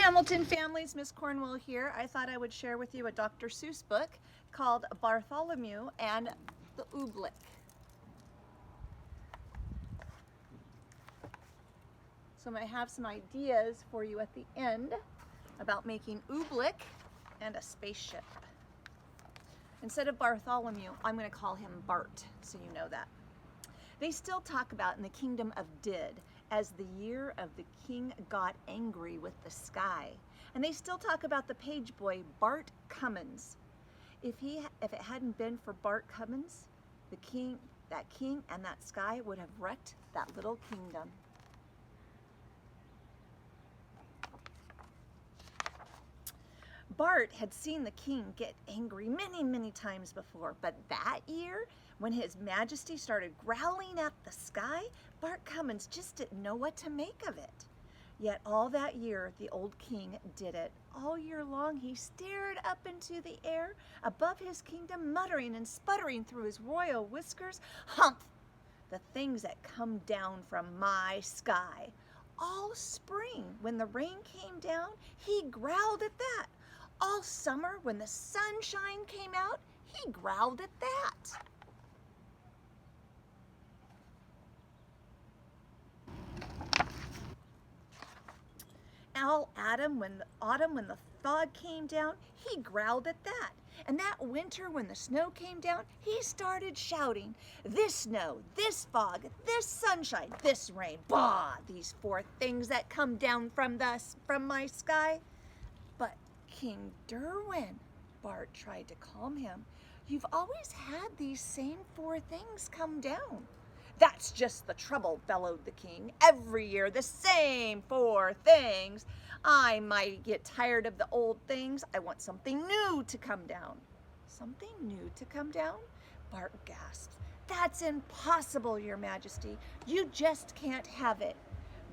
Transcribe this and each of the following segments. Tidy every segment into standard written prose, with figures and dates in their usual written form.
Hamilton families, Miss Cornwell here. I thought I would share with you a Dr. Seuss book called Bartholomew and the Oobleck. So I'm going to have some ideas for you at the end about making Oobleck and a spaceship. Instead of Bartholomew, I'm going to call him Bart, so you know that. They still talk about in the kingdom of Did as the year of the king got angry with the sky. And they still talk about the page boy Bart Cummins. If it hadn't been for Bart Cummins, that king and that sky would have wrecked that little kingdom. Bart had seen the king get angry many, many times before, but that year, when His Majesty started growling at the sky, Bart Cummins just didn't know what to make of it. Yet all that year, the old king did it. All year long, he stared up into the air above his kingdom, muttering and sputtering through his royal whiskers, "Humph! The things that come down from my sky." All spring, when the rain came down, he growled at that. All summer, when the sunshine came out, he growled at that. All autumn, when the fog came down, he growled at that. And that winter, when the snow came down, he started shouting, "This snow, this fog, this sunshine, this rain, bah, these four things that come down from my sky." But King Derwin, Bart tried to calm him, "You've always had these same four things come down." "That's just the trouble," bellowed the king. "Every year the same four things. I might get tired of the old things. I want something new to come down." "Something new to come down?" Bart gasped. "That's impossible, Your Majesty. You just can't have it."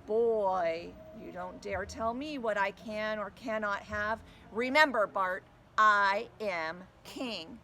"Boy, you don't dare tell me what I can or cannot have. Remember, Bart, I am king."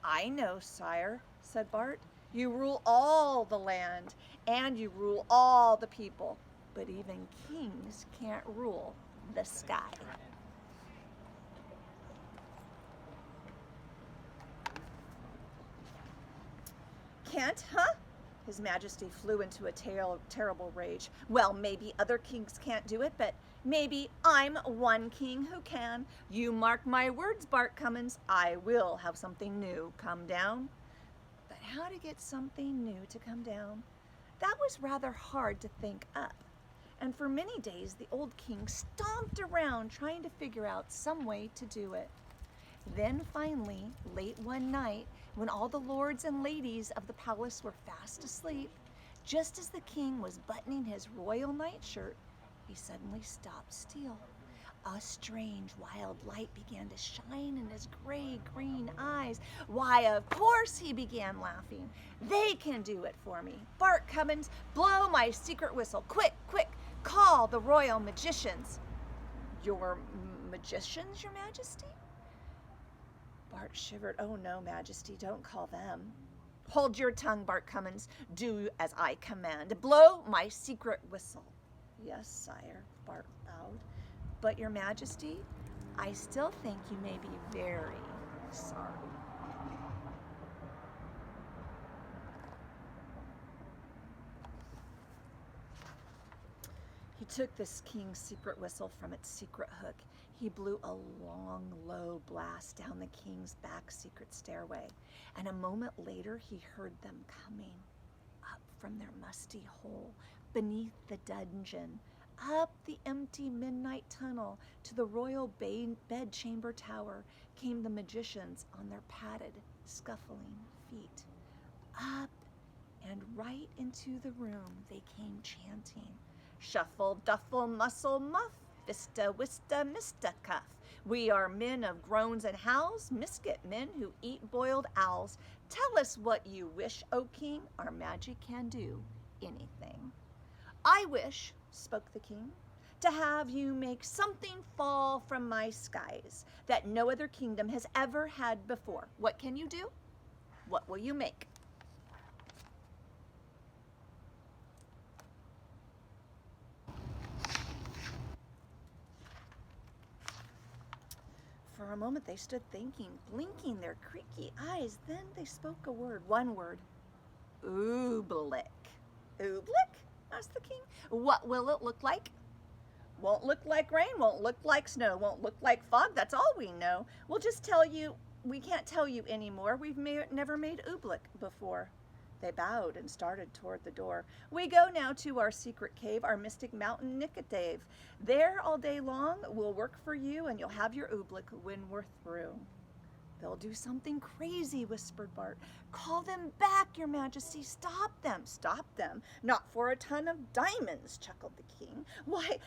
"I know, sire," said Bart. "You rule all the land, and you rule all the people. But even kings can't rule the sky." "Can't, huh?" His Majesty flew into a terrible rage. "Well, maybe other kings can't do it, but maybe I'm one king who can. You mark my words, Bart Cummins, I will have something new come down." But how to get something new to come down? That was rather hard to think up. And for many days, the old king stomped around trying to figure out some way to do it. Then finally, late one night, when all the lords and ladies of the palace were fast asleep, just as the king was buttoning his royal nightshirt, he suddenly stopped still. A strange, wild light began to shine in his gray-green eyes. "Why, of course," he began laughing. "They can do it for me. Bart Cummins, blow my secret whistle. Quick, quick, call the royal magicians." "Your magicians, Your Majesty?" Bart shivered. "Oh, no, Majesty, don't call them." "Hold your tongue, Bart Cummins. Do as I command. Blow my secret whistle." "Yes, sire," Bart bowed. "But, Your Majesty, I still think you may be very sorry." He took this king's secret whistle from its secret hook. He blew a long, low blast down the king's back secret stairway, and a moment later he heard them coming up from their musty hole beneath the dungeon, up the empty midnight tunnel to the royal bedchamber tower came the magicians on their padded, scuffling feet. Up and right into the room they came chanting, "Shuffle, duffle, muscle, muff, vista, wista, mista, cuff. We are men of groans and howls, misket men who eat boiled owls. Tell us what you wish, O king, our magic can do anything." "I wish," spoke the king, "to have you make something fall from my skies that no other kingdom has ever had before." "What can you do? What will you make?" For a moment they stood thinking, blinking their creaky eyes. Then they spoke a word, one word. Oobleck. Oobleck? Asked the king. What will it look like? Won't look like rain, won't look like snow, won't look like fog. That's all we know. We'll just tell you, we can't tell you anymore. We've never made Oobleck before. They bowed and started toward the door. We go now to our secret cave, our mystic mountain Nicotave. There all day long we'll work for you and you'll have your Oobleck when we're through. They'll do something crazy, whispered Bart. Call them back, your majesty. Stop them. Stop them. Not for a ton of diamonds, chuckled the king. Why,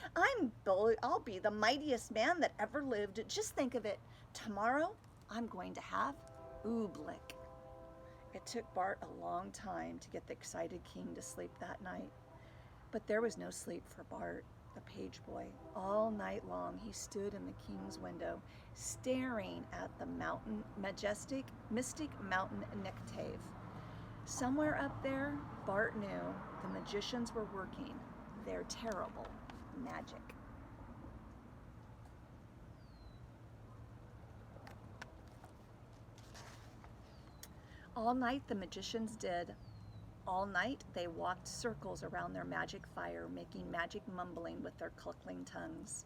I'll be the mightiest man that ever lived. Just think of it. Tomorrow, I'm going to have Oobleck. It took Bart a long time to get the excited king to sleep that night. But there was no sleep for Bart, the page boy. All night long he stood in the king's window, staring at the mystic mountain Nicotave. Somewhere up there, Bart knew the magicians were working their terrible magic. All night the magicians did. All night they walked circles around their magic fire, making magic mumbling with their clucking tongues.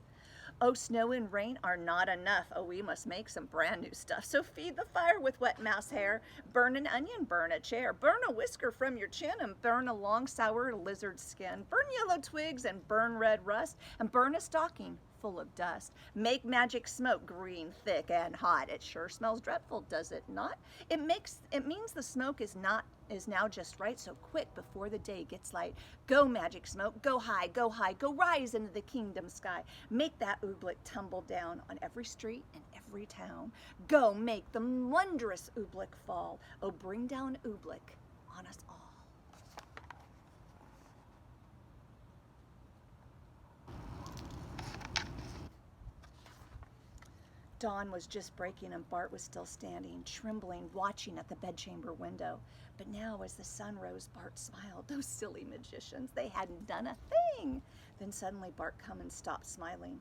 Oh, snow and rain are not enough. Oh, we must make some brand new stuff. So feed the fire with wet mouse hair. Burn an onion, burn a chair. Burn a whisker from your chin and burn a long sour lizard skin. Burn yellow twigs and burn red rust and burn a stocking full of dust. Make magic smoke green, thick, and hot. It sure smells dreadful, does it not? It means the smoke is now just right, so quick before the day gets light. Go, magic smoke, go high, go rise into the kingdom sky. Make that Oobleck tumble down on every street and every town. Go, make the wondrous Oobleck fall. Oh, bring down Oobleck on us all. Dawn was just breaking and Bart was still standing, trembling, watching at the bedchamber window. But now as the sun rose, Bart smiled. Those silly magicians, they hadn't done a thing. Then suddenly Bart come and stopped smiling.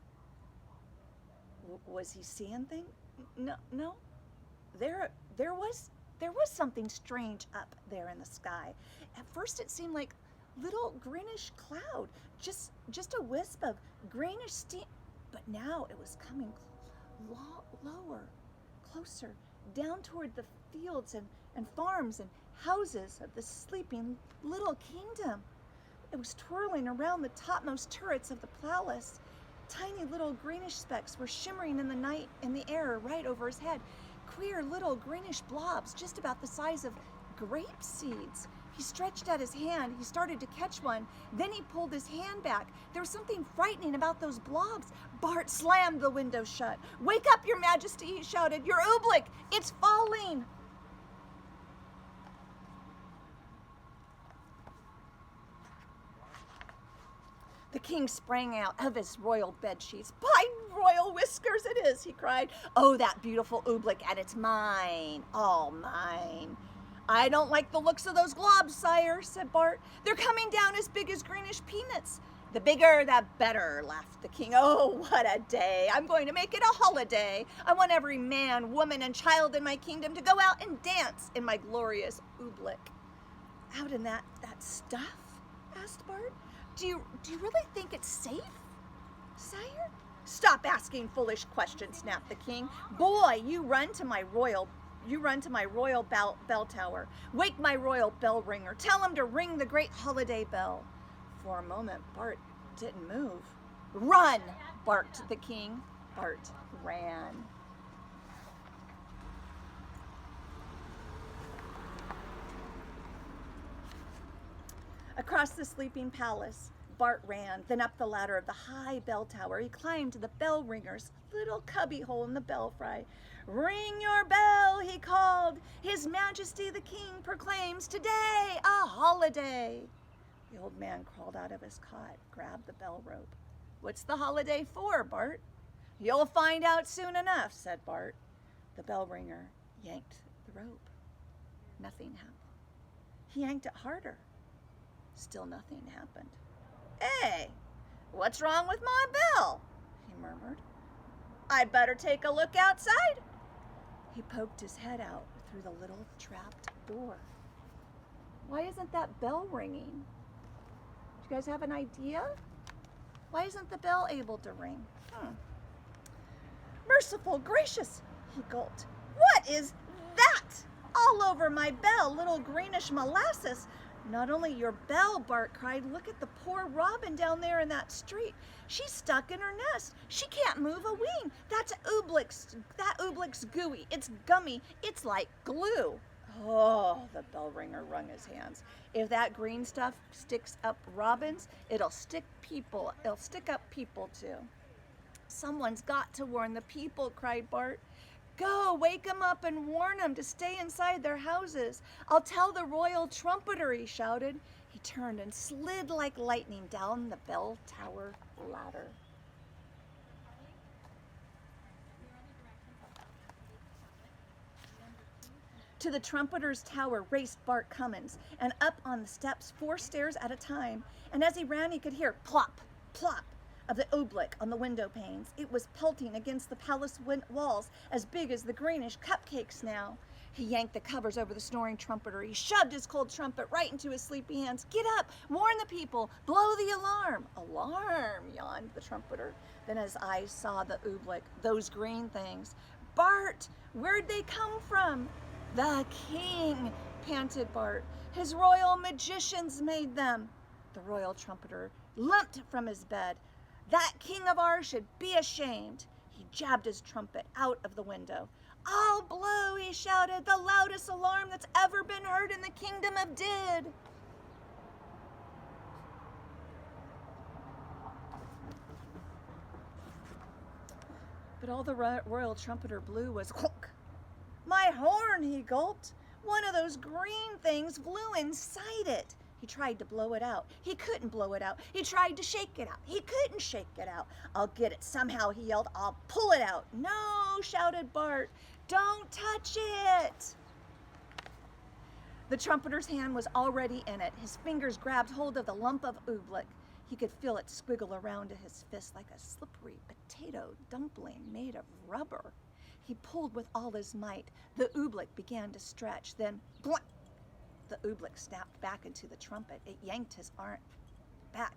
Was he seeing things? No. There was something strange up there in the sky. At first it seemed like little greenish cloud, just a wisp of greenish steam. But now it was coming lower, closer, down toward the fields and farms and houses of the sleeping little kingdom. It was twirling around the topmost turrets of the palace. Tiny little greenish specks were shimmering in the night, in the air right over his head. Queer little greenish blobs, just about the size of grape seeds. He stretched out his hand. He started to catch one. Then he pulled his hand back. There was something frightening about those blobs. Bart slammed the window shut. Wake up, your majesty, he shouted. Your Oobleck, it's falling. The king sprang out of his royal bed sheets. By royal whiskers it is, he cried. Oh, that beautiful Oobleck, and it's mine, all mine. I don't like the looks of those globs, sire, said Bart. They're coming down as big as greenish peanuts. The bigger, the better, laughed the king. Oh, what a day. I'm going to make it a holiday. I want every man, woman, and child in my kingdom to go out and dance in my glorious Oobleck. Out in that stuff? Asked Bart. Do you really think it's safe, sire? Stop asking foolish questions, snapped the king. Boy, you run to my royal bell tower. Wake my royal bell ringer. Tell him to ring the great holiday bell. For a moment, Bart didn't move. Run, barked the king. Bart ran. Across the sleeping palace, Bart ran, then up the ladder of the high bell tower. He climbed to the bell ringer's little cubby hole in the belfry. Ring your bell, he called. His Majesty the King proclaims today a holiday. The old man crawled out of his cot, grabbed the bell rope. What's the holiday for, Bart? You'll find out soon enough, said Bart. The bell ringer yanked the rope. Nothing happened. He yanked it harder. Still nothing happened. Hey, what's wrong with my bell? He murmured. I'd better take a look outside. He poked his head out through the little trapped door. Why isn't that bell ringing? Do you guys have an idea? Why isn't the bell able to ring? Merciful gracious, he gulped. What is that? All over my bell, little greenish molasses. Not only your bell, Bart cried. Look at the poor robin down there in that street. She's stuck in her nest. She can't move a wing. That Oobleck's gooey. It's gummy. It's like glue. Oh, the bell ringer wrung his hands. If that green stuff sticks up robins, it'll stick up people too. Someone's got to warn the people, cried Bart. Go, wake 'em up and warn 'em to stay inside their houses. I'll tell the royal trumpeter, he shouted. He turned and slid like lightning down the bell tower ladder. To the trumpeter's tower raced Bart Cummins, and up on the steps 4 stairs at a time. And as he ran, he could hear plop, plop of the oobleck on the window panes. It was pelting against the palace walls, as big as the greenish cupcakes now. He yanked the covers over the snoring trumpeter. He shoved his cold trumpet right into his sleepy hands. Get up, warn the people, blow the alarm. Alarm, yawned the trumpeter. Then his eyes saw the oobleck, those green things. Bart, where'd they come from? The king, panted Bart. His royal magicians made them. The royal trumpeter leapt from his bed. That king of ours should be ashamed. He jabbed his trumpet out of the window. I'll blow, he shouted, the loudest alarm that's ever been heard in the kingdom of Did. But all the royal trumpeter blew was honk. My horn, he gulped. One of those green things flew inside it. He tried to blow it out. He couldn't blow it out. He tried to shake it out. He couldn't shake it out. I'll get it somehow, he yelled. I'll pull it out. No, shouted Bart. Don't touch it. The trumpeter's hand was already in it. His fingers grabbed hold of the lump of oobleck. He could feel it squiggle around to his fist like a slippery potato dumpling made of rubber. He pulled with all his might. The oobleck began to stretch. Then, blank! The oobleck snapped back into the trumpet. It yanked his arm back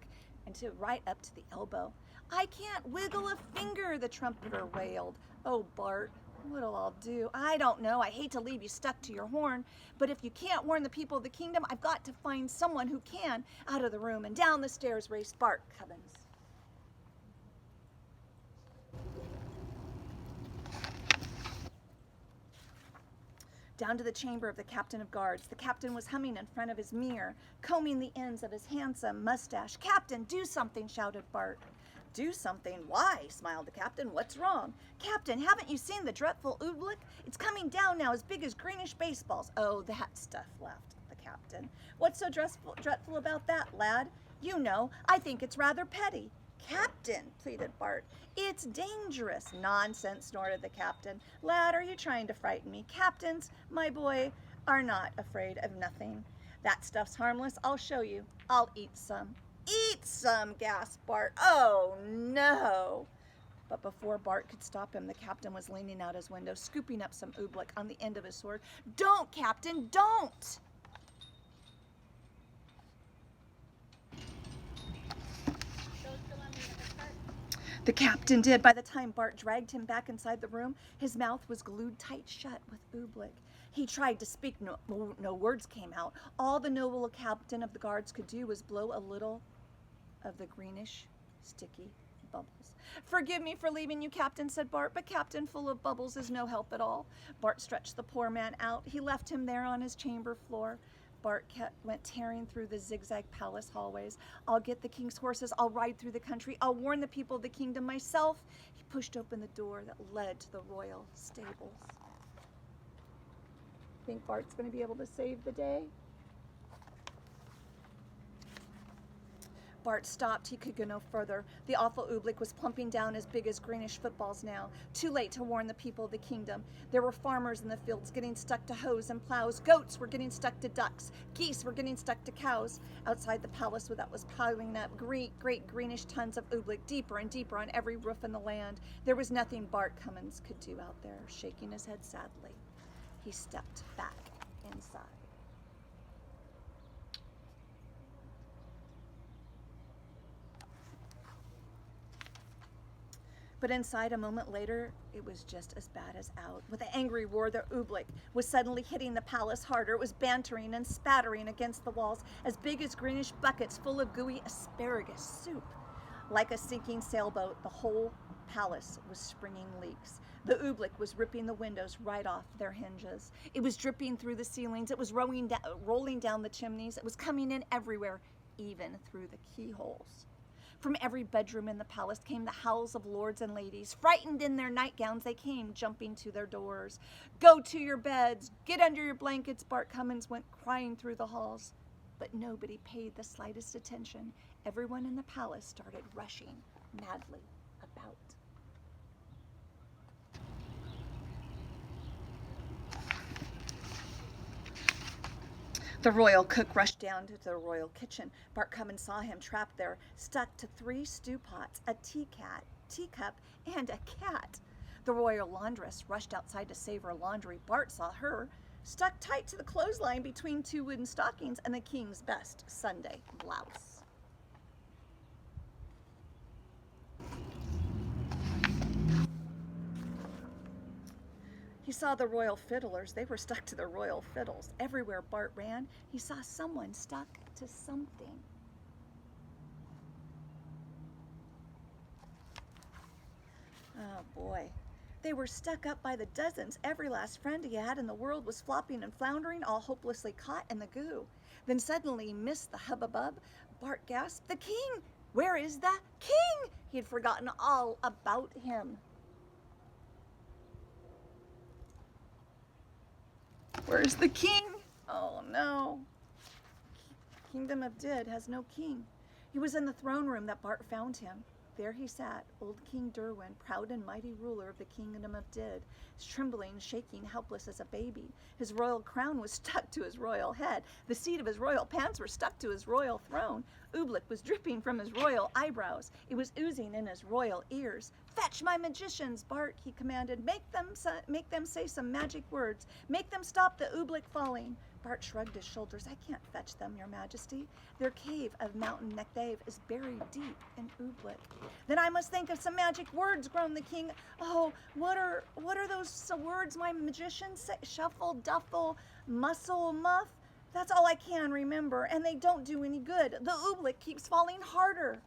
right up to the elbow. I can't wiggle a finger, the trumpeter wailed. Oh, Bart, what'll I do? I don't know. I hate to leave you stuck to your horn, but if you can't warn the people of the kingdom, I've got to find someone who can. Out of the room and down the stairs raced Bart Cummins. Down to the chamber of the captain of guards. The captain was humming in front of his mirror, combing the ends of his handsome mustache. Captain, do something, shouted Bart. Do something? Why? Smiled the captain. What's wrong? Captain, haven't you seen the dreadful oobleck? It's coming down now as big as greenish baseballs. Oh, that stuff, laughed the captain. What's so dreadful about that, lad? You know, I think it's rather petty. Captain, pleaded Bart, it's dangerous. Nonsense, snorted the captain. Lad, are you trying to frighten me? Captains, my boy, are not afraid of nothing. That stuff's harmless. I'll show you. I'll eat some. Eat some, gasped Bart. Oh, no. But before Bart could stop him, the captain was leaning out his window, scooping up some oobleck on the end of his sword. Don't, Captain, don't! The captain did. By the time Bart dragged him back inside the room, his mouth was glued tight shut with oobleck. He tried to speak, no words came out. All the noble captain of the guards could do was blow a little of the greenish, sticky bubbles. Forgive me for leaving you, Captain, said Bart, but Captain full of bubbles is no help at all. Bart stretched the poor man out. He left him there on his chamber floor. Bart went tearing through the zigzag palace hallways. I'll get the king's horses. I'll ride through the country. I'll warn the people of the kingdom myself. He pushed open the door that led to the royal stables. Think Bart's going to be able to save the day? Bart stopped. He could go no further. The awful Oobleck was plumping down as big as greenish footballs now. Too late to warn the people of the kingdom. There were farmers in the fields getting stuck to hoes and plows. Goats were getting stuck to ducks. Geese were getting stuck to cows. Outside the palace that was piling up great greenish tons of Oobleck deeper and deeper on every roof in the land. There was nothing Bart Cummins could do out there. Shaking his head sadly, he stepped back inside. But inside, a moment later, it was just as bad as out. With an angry roar, the Oobleck was suddenly hitting the palace harder. It was bantering and spattering against the walls, as big as greenish buckets full of gooey asparagus soup. Like a sinking sailboat, the whole palace was springing leaks. The Oobleck was ripping the windows right off their hinges. It was dripping through the ceilings. It was rolling down the chimneys. It was coming in everywhere, even through the keyholes. From every bedroom in the palace came the howls of lords and ladies. Frightened in their nightgowns, they came jumping to their doors. Go to your beds, get under your blankets, Bart Cummins went crying through the halls. But nobody paid the slightest attention. Everyone in the palace started rushing madly about. The royal cook rushed down to the royal kitchen. Bart Cummins saw him trapped there, stuck to 3 stew pots, a teacup, and a cat. The royal laundress rushed outside to save her laundry. Bart saw her stuck tight to the clothesline between 2 wooden stockings and the king's best Sunday blouse. He saw the royal fiddlers. They were stuck to their royal fiddles. Everywhere Bart ran, he saw someone stuck to something. Oh boy. They were stuck up by the dozens. Every last friend he had in the world was flopping and floundering, all hopelessly caught in the goo. Then suddenly he missed the hubbub. Bart gasped, "The king! Where is the king?" He had forgotten all about him. Where's the king? Oh no. Kingdom of Did has no king. He was in the throne room that Bart found him. There he sat, old King Derwin, proud and mighty ruler of the kingdom of Did, trembling, shaking, helpless as a baby. His royal crown was stuck to his royal head. The seat of his royal pants were stuck to his royal throne. Oobleck was dripping from his royal eyebrows. It was oozing in his royal ears. "Fetch my magicians, Bart," he commanded. Make them say some magic words. Make them stop the Oobleck falling." Bart shrugged his shoulders. "I can't fetch them, your majesty. Their cave of Mountain Neckdave is buried deep in Oobleck." "Then I must think of some magic words," groaned the king. "Oh, what are those words my magicians say? Shuffle, duffle, muscle, muff? That's all I can remember, and they don't do any good. The Oobleck keeps falling harder."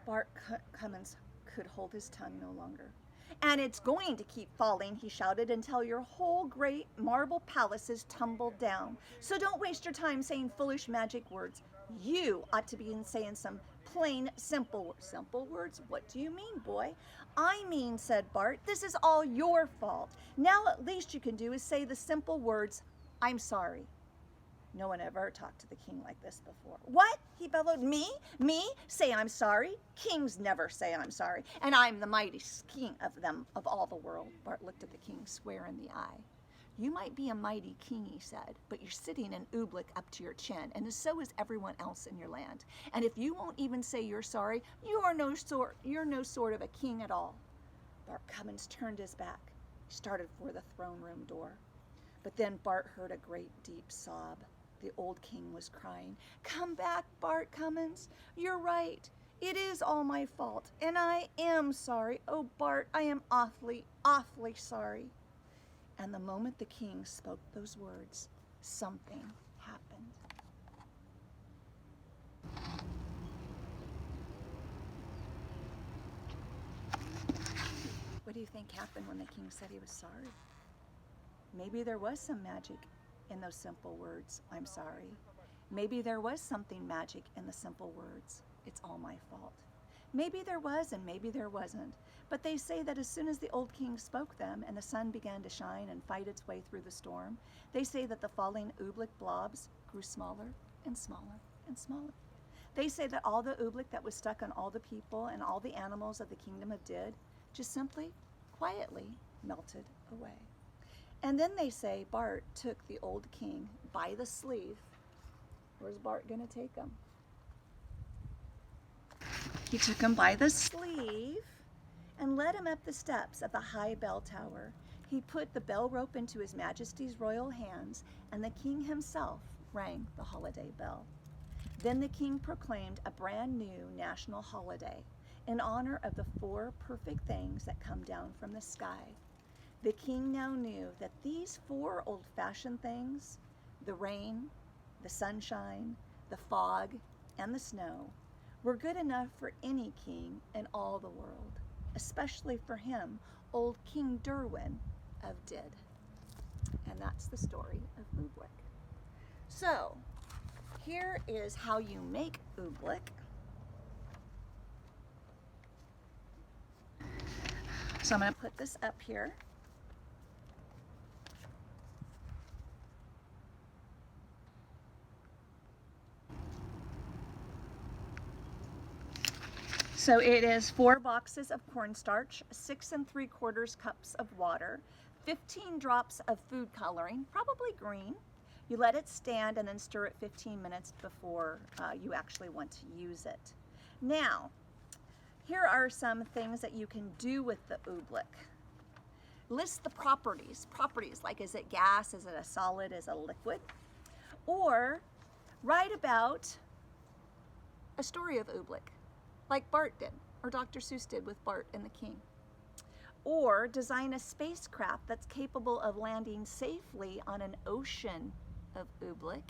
Bart Cummins could hold his tongue no longer. "And it's going to keep falling," he shouted, "until your whole great marble palace is tumbled down. So don't waste your time saying foolish magic words. You ought to be saying some plain, simple words." "Simple words? What do you mean, boy?" "I mean," said Bart, "this is all your fault. Now at least you can do is say the simple words, 'I'm sorry.'" No one ever talked to the king like this before. "What?" he bellowed. Me? Say I'm sorry? Kings never say I'm sorry. And I'm the mightiest king of them, of all the world." Bart looked at the king square in the eye. "You might be a mighty king," he said, "but you're sitting in Oobleck up to your chin, and so is everyone else in your land. And if you won't even say you're sorry, you're no sort of a king at all." Bart Cummins turned his back. He started for the throne room door. But then Bart heard a great deep sob. The old king was crying. "Come back, Bart Cummins. You're right. It is all my fault, and I am sorry. Oh, Bart, I am awfully, awfully sorry." And the moment the king spoke those words, something happened. What do you think happened when the king said he was sorry? Maybe there was some magic in those simple words, "I'm sorry." Maybe there was something magic in the simple words, "It's all my fault." Maybe there was and maybe there wasn't, but they say that as soon as the old king spoke them and the sun began to shine and fight its way through the storm, they say that the falling Oobleck blobs grew smaller and smaller and smaller. They say that all the Oobleck that was stuck on all the people and all the animals of the kingdom of Did just simply, quietly melted away. And then they say Bart took the old king by the sleeve. Where's Bart gonna take him? He took him by the sleeve and led him up the steps of the high bell tower. He put the bell rope into His Majesty's royal hands, and the king himself rang the holiday bell. Then the king proclaimed a brand new national holiday in honor of the 4 perfect things that come down from the sky. The king now knew that these 4 old-fashioned things, the rain, the sunshine, the fog, and the snow, were good enough for any king in all the world, especially for him, old King Derwin of Did. And that's the story of Oobleck. So, here is how you make Oobleck. So I'm going to put this up here. So it is 4 boxes of cornstarch, 6 3/4 cups of water, 15 drops of food coloring, probably green. You let it stand and then stir it 15 minutes before you actually want to use it. Now, here are some things that you can do with the Oobleck. List the properties. Properties like, is it gas, is it a solid, is it a liquid? Or write about a story of Oobleck, like Bart did, or Dr. Seuss did with Bart and the King. Or design a spacecraft that's capable of landing safely on an ocean of Oobleck.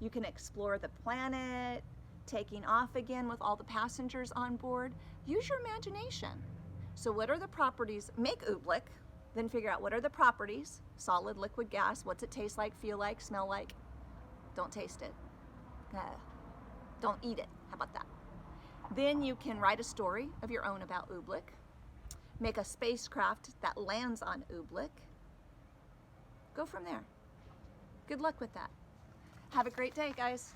You can explore the planet, taking off again with all the passengers on board. Use your imagination. So what are the properties? Make Oobleck, then figure out what are the properties, solid, liquid, gas, what's it taste like, feel like, smell like. Don't taste it. Don't eat it. How about that? Then you can write a story of your own about Oobleck. Make a spacecraft that lands on Oobleck. Go from there. Good luck with that. Have a great day, guys.